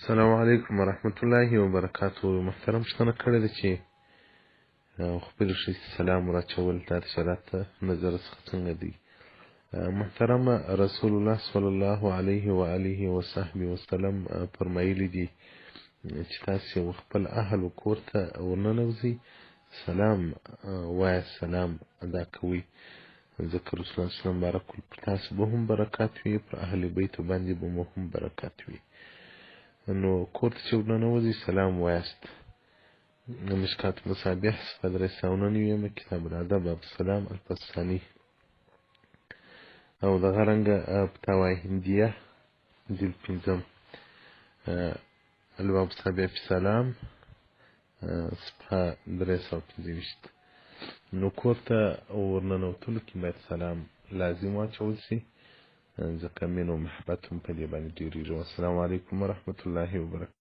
السلام علیکم ورحمت الله وبرکاته. محترم څنګه کړی دی چې خپل شي سلام راچول د شرط نظر څخه څنګه دی. محترم رسول الله صلی الله علیه و آله و صحبه وسلم فرمایلی دي چې تاسو خپل اهل او کور ته ورننوځئ سلام وایه، سلام ادا کوئ، ځکه رسول الله صلی الله علیه وسلم بارک پر تاسو به هم برکات وي، پر اهل بیت باندې به مو هم برکات وي. نو کور ته چې ورننوځئ سلام وایاست. مشکات مصابیح څخه 399 کتاب الادب باب السلام الفصل الثاني. او دغه رنګه فتاوی هندیه جلد 5 الباب السابع في السلام صفحه 325. نو کور ته ورننوتلو کې باید سلام لازم واچول سي، ځکه مینه او محبت هم په دې باندې ډېرېږي. السلام علیکم ورحمة الله وبرکاته.